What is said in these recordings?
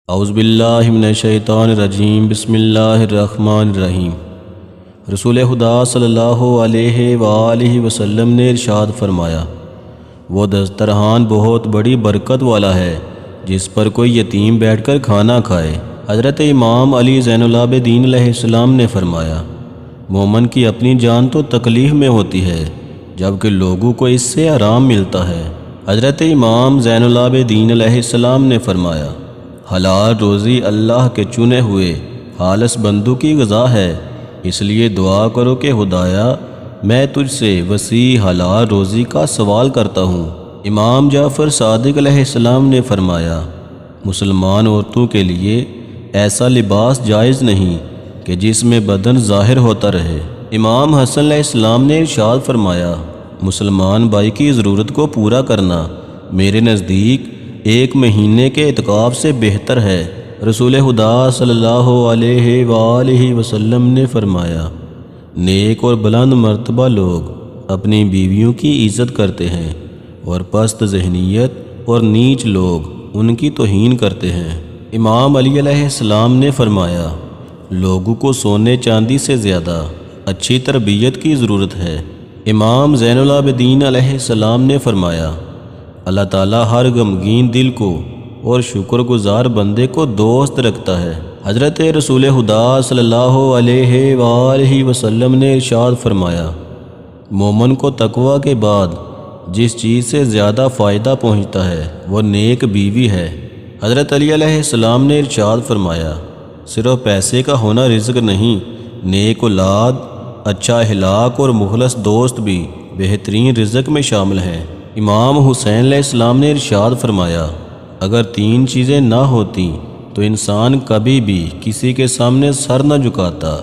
اعوذ باللہ من الشیطان الرجیم بسم اللہ الرحمن الرحیم۔ رسول خدا صلی اللہ علیہ وآلہ وسلم نے ارشاد فرمایا، وہ دسترخوان بہت بڑی برکت والا ہے جس پر کوئی یتیم بیٹھ کر کھانا کھائے۔ حضرت امام علی زین العابدین علیہ السلام نے فرمایا، مومن کی اپنی جان تو تکلیف میں ہوتی ہے جبکہ لوگوں کو اس سے آرام ملتا ہے۔ حضرت امام زین العابدین علیہ السلام نے فرمایا، حلال روزی اللہ کے چنے ہوئے خالص بندوں کی غذا ہے، اس لیے دعا کرو کہ خدایا میں تجھ سے وسیع حلال روزی کا سوال کرتا ہوں۔ امام جعفر صادق علیہ السلام نے فرمایا، مسلمان عورتوں کے لیے ایسا لباس جائز نہیں کہ جس میں بدن ظاہر ہوتا رہے۔ امام حسن علیہ السلام نے ارشاد فرمایا، مسلمان بھائی کی ضرورت کو پورا کرنا میرے نزدیک ایک مہینے کے اعتکاف سے بہتر ہے۔ رسول خدا صلی اللہ علیہ وآلہ وسلم نے فرمایا، نیک اور بلند مرتبہ لوگ اپنی بیویوں کی عزت کرتے ہیں اور پست ذہنیت اور نیچ لوگ ان کی توہین کرتے ہیں۔ امام علی علیہ السلام نے فرمایا، لوگوں کو سونے چاندی سے زیادہ اچھی تربیت کی ضرورت ہے۔ امام زین العابدین علیہ السلام نے فرمایا، اللہ تعالیٰ ہر غمگین دل کو اور شکر گزار بندے کو دوست رکھتا ہے۔ حضرت رسول خدا صلی اللہ علیہ وآلہ وسلم نے ارشاد فرمایا، مومن کو تقوی کے بعد جس چیز سے زیادہ فائدہ پہنچتا ہے وہ نیک بیوی ہے۔ حضرت علی علیہ السلام نے ارشاد فرمایا، صرف پیسے کا ہونا رزق نہیں، نیک اولاد، اچھا اخلاق اور مخلص دوست بھی بہترین رزق میں شامل ہیں۔ امام حسین علیہ السلام نے ارشاد فرمایا، اگر تین چیزیں نہ ہوتیں تو انسان کبھی بھی کسی کے سامنے سر نہ جھکاتا،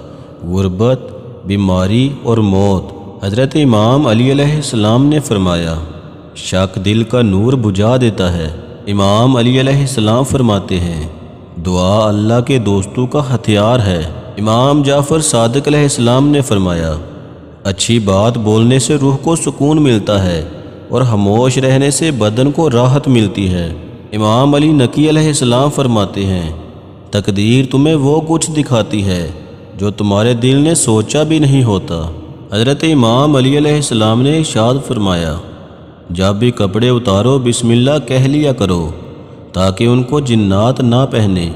غربت، بیماری اور موت۔ حضرت امام علی علیہ السلام نے فرمایا، شک دل کا نور بجھا دیتا ہے۔ امام علی علیہ السلام فرماتے ہیں، دعا اللہ کے دوستوں کا ہتھیار ہے۔ امام جعفر صادق علیہ السلام نے فرمایا، اچھی بات بولنے سے روح کو سکون ملتا ہے اور خاموش رہنے سے بدن کو راحت ملتی ہے۔ امام علی نقی علیہ السلام فرماتے ہیں، تقدیر تمہیں وہ کچھ دکھاتی ہے جو تمہارے دل نے سوچا بھی نہیں ہوتا۔ حضرت امام علی علیہ السلام نے ارشاد فرمایا، جب بھی کپڑے اتارو بسم اللہ کہہ لیا کرو تاکہ ان کو جنات نہ پہنے،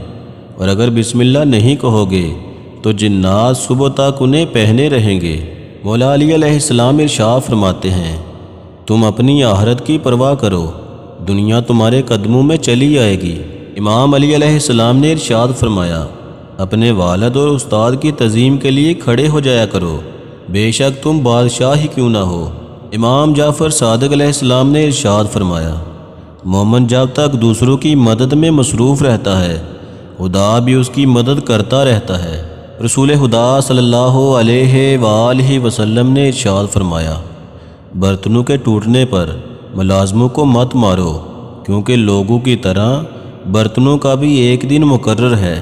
اور اگر بسم اللہ نہیں کہو گے تو جنات صبح تک انہیں پہنے رہیں گے۔ مولا علی علیہ السلام ارشاد فرماتے ہیں، تم اپنی آخرت کی پرواہ کرو، دنیا تمہارے قدموں میں چلی آئے گی۔ امام علی علیہ السلام نے ارشاد فرمایا، اپنے والد اور استاد کی تعظیم کے لیے کھڑے ہو جایا کرو، بے شک تم بادشاہ ہی کیوں نہ ہو۔ امام جعفر صادق علیہ السلام نے ارشاد فرمایا، مومن جب تک دوسروں کی مدد میں مصروف رہتا ہے خدا بھی اس کی مدد کرتا رہتا ہے۔ رسول خدا صلی اللہ علیہ وآلہ وسلم نے ارشاد فرمایا، برتنوں کے ٹوٹنے پر ملازموں کو مت مارو، کیونکہ لوگوں کی طرح برتنوں کا بھی ایک دن مقرر ہے۔